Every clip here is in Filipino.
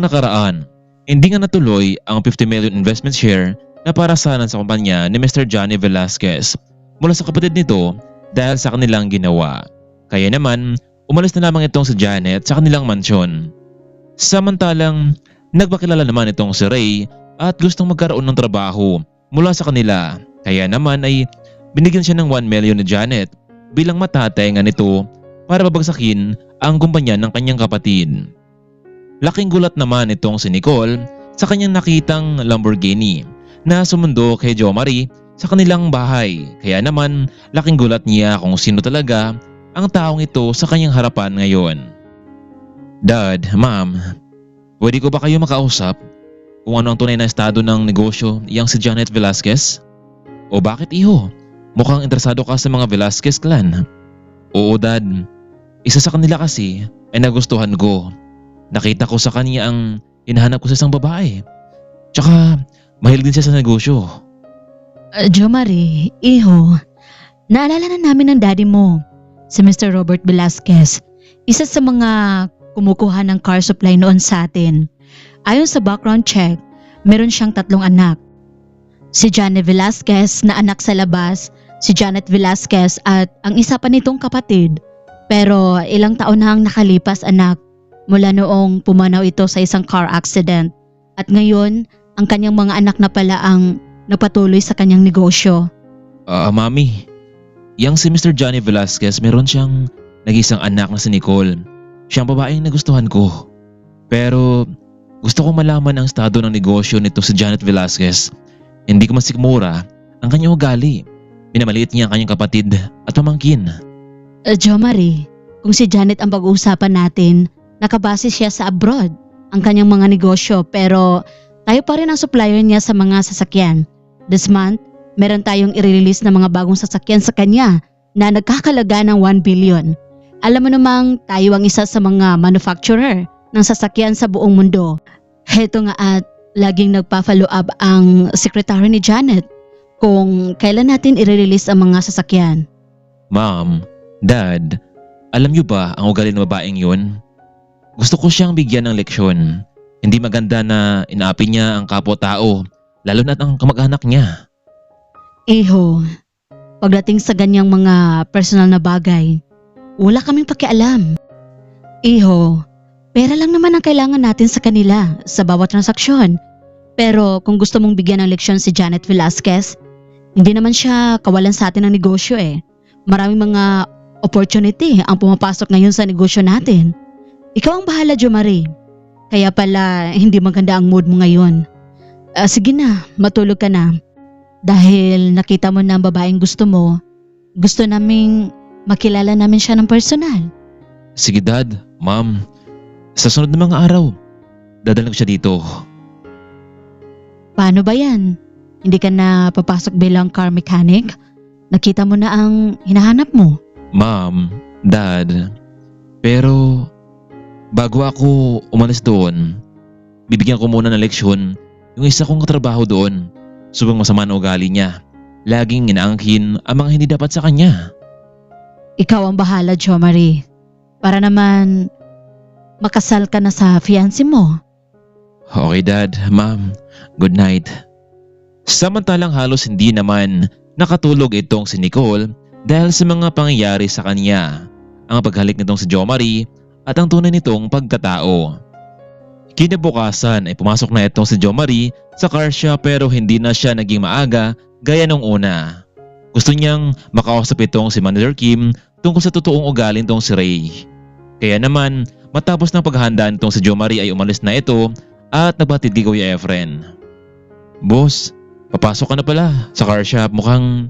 taong nakaraan, hindi nga natuloy ang 50 million investment share na para sana sa kumpanya ni Mr. Johnny Velasquez mula sa kapatid nito dahil sa kanilang ginawa. Kaya naman, umalis na lamang itong si Janet sa kanilang mansyon. Samantalang, nagpakilala naman itong si Ray at gustong magkaroon ng trabaho mula sa kanila. Kaya naman ay binigyan siya ng 1 million ni Janet bilang matatay nga nito para babagsakin ang kumpanya ng kanyang kapatid. Laking gulat naman itong si Nicole sa kanyang nakitang Lamborghini na sumundo kay Jo Marie sa kanilang bahay. Kaya naman laking gulat niya kung sino talaga ang taong ito sa kanyang harapan ngayon. Dad, Ma'am, pwede ko ba kayo makausap kung ano ang tunay na estado ng negosyo iyang si Janet Velasquez? O bakit iho? Mukhang interesado ka sa mga Velasquez clan. Oo Dad, isa sa kanila kasi ay nagustuhan ko. Nakita ko sa kanya ang hinahanap ko sa isang babae. Tsaka mahilig din siya sa negosyo. Jo Marie, iho, naalala na namin ng daddy mo, si Mr. Robert Velasquez, isa sa mga kumukuha ng car supply noon sa atin. Ayon sa background check, meron siyang 3 anak. Si Johnny Velasquez na anak sa labas, si Janet Velasquez at ang isa pa nitong kapatid. Pero ilang taon na ang nakalipas anak mula noong pumanaw ito sa isang car accident. At ngayon, ang kanyang mga anak na pala ang nagpatuloy sa kanyang negosyo. Mami, yang si Mr. Johnny Velasquez meron siyang nag-isang anak na si Nicole. Siyang babaeng nagustuhan ko. Pero gusto kong malaman ang estado ng negosyo nito si Janet Velasquez. Hindi ko masikmura ang kanyang ugali. Minamaliit niya ang kanyang kapatid at pamangkin. Jo Marie, kung si Janet ang pag-uusapan natin, nakabase siya sa abroad ang kanyang mga negosyo pero tayo pa rin ang supplier niya sa mga sasakyan. This month, meron tayong i-release na mga bagong sasakyan sa kanya na nagkakalaga ng 1 billion. Alam mo namang tayo ang isa sa mga manufacturer ng sasakyan sa buong mundo. Heto nga at laging nagpa-follow up ang sekretary ni Janet kung kailan natin i-release ang mga sasakyan. Ma'am, Dad, alam niyo ba ang ugali ng babaeng yun? Gusto ko siyang bigyan ng leksyon. Hindi maganda na inaapi niya ang kapwa-tao, lalo na't ang kamag-anak niya. Iho, pagdating sa ganyang mga personal na bagay, wala kaming pakialam. Iho, pera lang naman ang kailangan natin sa kanila sa bawat transaksyon. Pero kung gusto mong bigyan ng leksyon si Janet Velasquez, hindi naman siya kawalan sa atin ng negosyo eh. Maraming mga opportunity ang pumapasok ngayon sa negosyo natin. Ikaw ang bahala, Jo Marie. Kaya pala hindi maganda ang mood mo ngayon. Sige na, matulog ka na. Dahil nakita mo na ang babaeng gusto mo, gusto naming makilala namin siya ng personal. Sige Dad, Ma'am. Sa sunod na mga araw, dadalhin ko siya dito. Paano ba yan? Hindi ka na papasok bilang car mechanic? Nakita mo na ang hinahanap mo? Ma'am, Dad, pero bago ako umalis doon, bibigyan ko muna ng leksyon yung isa kong katrabaho doon. Sobrang masama na ugali niya. Laging inaangkin ang mga hindi dapat sa kanya. Ikaw ang bahala, Jo Marie. Para naman makasal ka na sa fiancé mo. Okay Dad, Ma'am, good night. Samantalang halos hindi naman nakatulog itong si Nicole dahil sa mga pangyayari sa kanya. Ang paghalik nitong si Jo Marie at ang tunay nitong pagkatao. Kinabukasan ay pumasok na itong si Jo Marie sa car shop pero hindi na siya naging maaga gaya nung una. Gusto niyang makausap itong si Manager Kim tungkol sa totoong ugali nitong si Ray. Kaya naman matapos ng paghahanda nitong si Jo Marie ay umalis na ito at nagbatid kay Kuya Efren. Boss, papasok ka na pala sa car shop, mukhang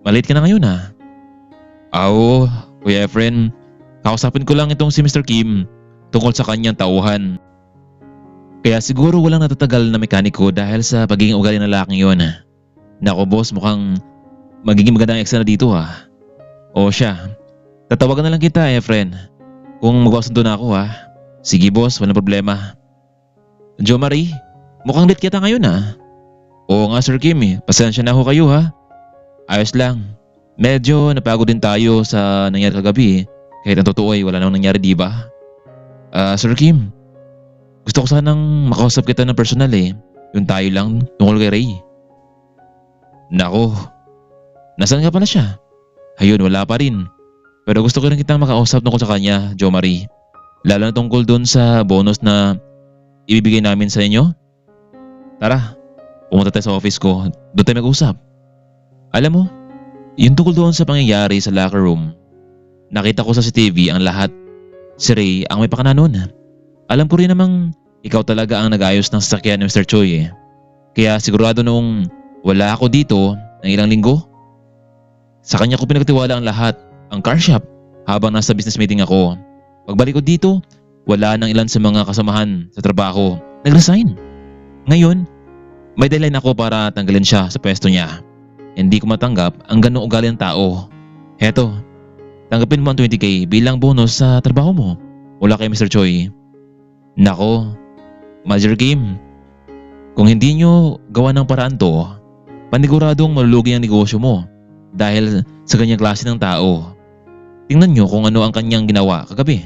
malate ka na ngayon ha. Oo, Kuya Efren, kausapin ko lang itong si Mr. Kim tungkol sa kanyang tauhan. Kaya siguro walang natatagal na mekaniko dahil sa pagiging ugali ng lalaking yun. Nako boss, mukhang magiging magandang eksena dito ha. O siya, tatawagan na lang kita Efren kung magpapasundo na ako ha. Sige boss, walang problema. Jo Marie, mukhang late kita ngayon ha. Oo nga Sir Kim pasensya na ho kayo ha. Ayos lang, medyo napagod din tayo sa nangyari kagabi kahit ang totoo ay wala namang nangyari diba? Sir Kim, Gusto ko sanang makausap kita ng personal eh. Yung tayo lang tungkol kay Ray. Nako, nasaan nga pala siya? Ayun, wala pa rin. Pero gusto ko rin kitang makausap tungkol sa kanya, Jo Marie. Lalo na tungkol dun sa bonus na ibibigay namin sa inyo. Tara, pumunta tayo sa office ko. Doon tayo mag-usap. Alam mo, yung tungkol doon sa pangyayari sa locker room, nakita ko sa CCTV ang lahat. Si Ray ang may pakana nun. Alam ko rin namang ikaw talaga ang nag-ayos ng sasakyan ni Mr. Choi eh. Kaya sigurado nung wala ako dito ng ilang linggo, sa kanya ko pinagtiwala ang lahat, ang car shop, habang nasa business meeting ako. Pagbalik ko dito, wala nang ilan sa mga kasamahan sa trabaho. Nag-resign. Ngayon, may deadline ako para tanggalin siya sa pwesto niya. Hindi ko matanggap ang ganong ugali ng tao. Heto, tanggapin mo ang 20k bilang bonus sa trabaho mo mula kay Mr. Choi. Nako, Manager Kim, kung hindi nyo gawa ng paraan to, paniguradong malulugi ang negosyo mo dahil sa ganyang klase ng tao. Tingnan nyo kung ano ang kanyang ginawa kagabi.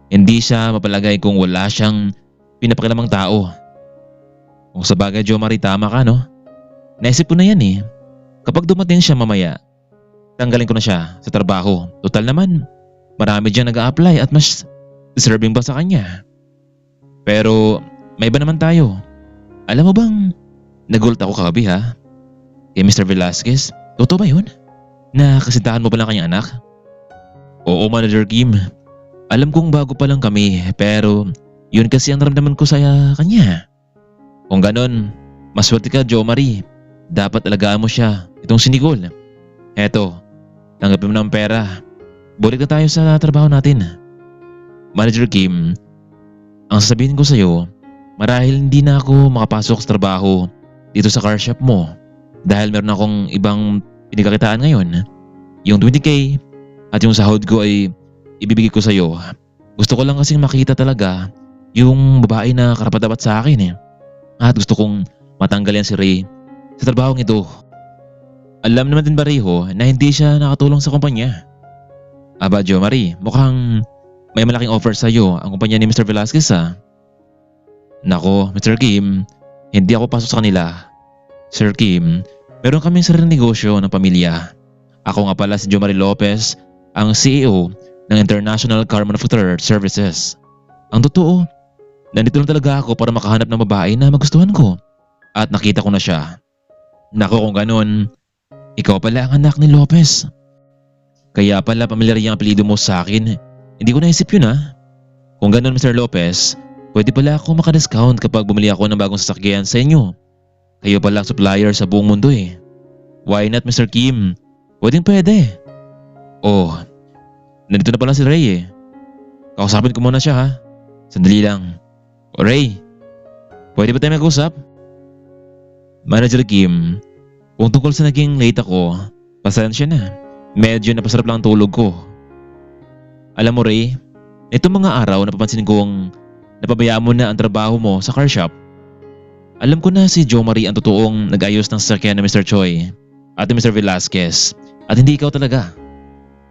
Hindi siya mapalagay kung wala siyang pinapakilamang tao. Kung sa bagay, Jo Marie, tama ka no? Naisip ko na yan eh. Kapag dumating siya mamaya, tanggalin ko na siya sa trabaho. Total naman, marami dyan nag-a-apply at mas deserving ba sa kanya. Pero may iba naman tayo. Alam mo bang nagulat ako kagabi ha? Kay Mr. Velasquez, totoo ba yun? Na kasintahan mo pala kanyang anak? Oo, Manager Kim. Alam kong bago pa lang kami pero yun kasi ang naramdaman ko sa kanya. Kung ganon, maswerte ka, Jo Marie. Dapat alagaan mo siya, itong si Nicole. Eto, tanggapin mo na ang pera. Balik na tayo sa trabaho natin. Manager Kim, ang sasabihin ko sa'yo, marahil hindi na ako makapasok sa trabaho dito sa car shop mo dahil meron akong ibang pinagkakitaan ngayon. Yung 20k at yung sahod ko ay ibibigay ko sa'yo. Gusto ko lang kasing makita talaga yung babae na karapat-dapat sa akin eh. At gusto kong matanggal yan si Ray sa trabahong ito. Alam naman din ba Rayho na hindi siya nakatulong sa kumpanya? Aba Jo Marie, mukhang may malaking offer sa'yo ang kumpanya ni Mr. Velasquez ha. Nako, Mr. Kim, hindi ako pasok sa kanila. Sir Kim, meron kaming sariling negosyo ng pamilya. Ako nga pala si Jo Marie Lopez, ang CEO ng International Car Manufacturer Services. Ang totoo, nandito lang talaga ako para makahanap ng babae na magustuhan ko. At nakita ko na siya. Nako kung ganun, ikaw pala ang anak ni Lopez. Kaya pala pamilyar yung apelido mo sa akin. Hindi ko naisip yun ha. Kung ganun Mr. Lopez, pwede pala ako makadiscount kapag bumili ako ng bagong sasakyan sa inyo. Kayo pala ang supplier sa buong mundo eh. Why not Mr. Kim? Pwedeng pwede. Oh, nandito na pala si Ray eh. Kausapin ko muna siya ha. Sandali lang. O Ray, pwede ba tayo mag-usap? Manager Kim, kung tungkol sa naging late ako, pasensya na. Medyo napasarap lang ang tulog ko. Alam mo Ray, itong mga araw napapansin kong napabayaan mo na ang trabaho mo sa car shop. Alam ko na si Jo Marie ang totoong nag-ayos ng sasakyan ni Mr. Choi at ni Mr. Velasquez at hindi ikaw talaga.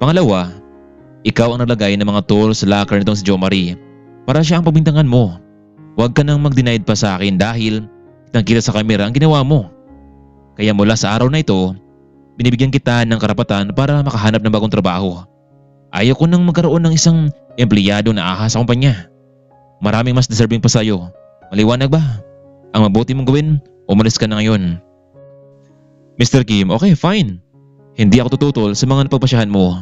Pangalawa, ikaw ang naglagay ng mga tools sa locker nitong si Jo Marie para siya ang pagbintangan mo. Huwag ka nang mag-denied pa sa akin dahil kitang-kita sa kamera ang ginawa mo. Kaya mula sa araw na ito, binibigyan kita ng karapatan para makahanap ng bagong trabaho. Ayaw ko nang magkaroon ng isang empleyado na ahas sa kumpanya. Maraming mas deserving pa sa'yo. Maliwanag ba? Ang mabuti mong gawin, umalis ka na ngayon. Mr. Kim, okay fine. Hindi ako tututol sa mga napagpasyahan mo.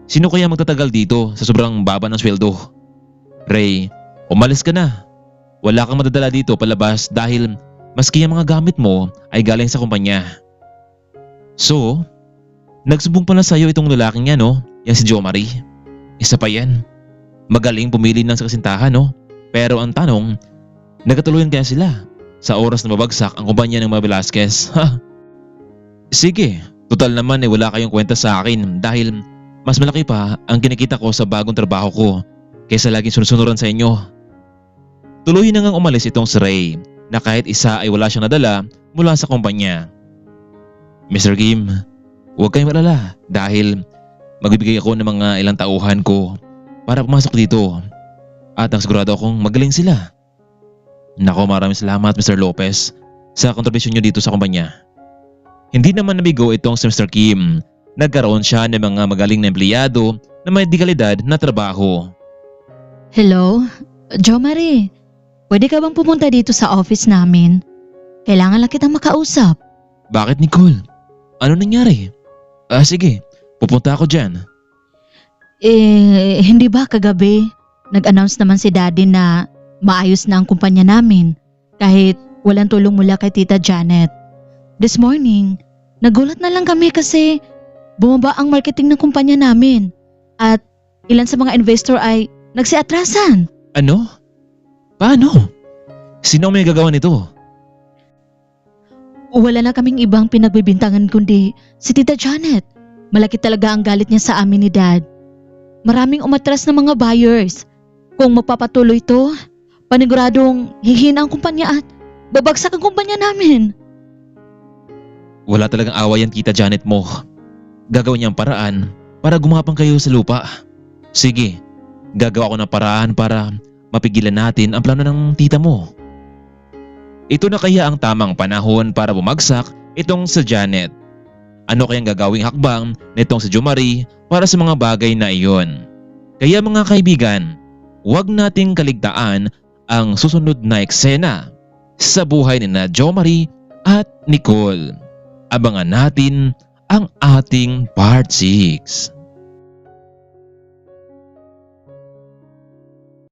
Sino kaya magtatagal dito sa sobrang baba ng sweldo? Ray, umalis ka na. Wala kang madadala dito palabas dahil maski ang mga gamit mo ay galing sa kumpanya. So, nagsubong pala sa'yo itong lalaking yan no? Yan si Jo Marie. Isa pa yan. Magaling pumili ng sa kasintahan no? Pero ang tanong, nagkatuluyan kaya sila sa oras na mabagsak ang kumpanya ng mga Velasquez? Ha? Sige, total naman wala kayong kwenta sa akin dahil mas malaki pa ang kinikita ko sa bagong trabaho ko kaysa laging sunod-sunuran sa inyo. Tuluyan na ngang umalis itong si Ray na kahit isa ay wala siyang nadala mula sa kumpanya. Mr. Kim, huwag kayong malala dahil magbibigay ako ng mga ilang tauhan ko para pumasok dito at ang sigurado akong magaling sila. Nako, maraming salamat Mr. Lopez sa kontribusyon nyo dito sa kumpanya. Hindi naman nabigo itong si Mr. Kim. Nagkaroon siya ng mga magaling na empleyado na may dekalidad na trabaho. Hello? Jo Marie, pwede ka bang pumunta dito sa office namin? Kailangan lang kitang makausap. Bakit Nicole? Ano nangyari? Sige, pupunta ako dyan. Hindi ba kagabi nag-announce naman si Daddy na maayos na ang kumpanya namin kahit walang tulong mula kay Tita Janet. This morning, nagulat na lang kami kasi bumaba ang marketing ng kumpanya namin at ilan sa mga investor ay nagsiatrasan. Ano? Paano? Sino ang may gagawa nito? Wala na kaming ibang pinagbibintangan kundi si Tita Janet. Malaki talaga ang galit niya sa amin ni Dad. Maraming umatras na mga buyers. Kung magpapatuloy ito, paniguradong hihina ang kumpanya at babagsak ang kumpanya namin. Wala talagang awa yan Tita Janet mo. Gagawin niya ang paraan para gumapang kayo sa lupa. Sige, gagawa ko ng paraan para mapigilan natin ang plano ng tita mo. Ito na kaya ang tamang panahon para bumagsak itong si Janet. Ano kayang gagawing hakbang nitong si Jo Marie para sa mga bagay na iyon? Kaya mga kaibigan, huwag nating kaligtaan ang susunod na eksena sa buhay ni na Jo Marie at Nicole. Abangan natin ang ating part 6.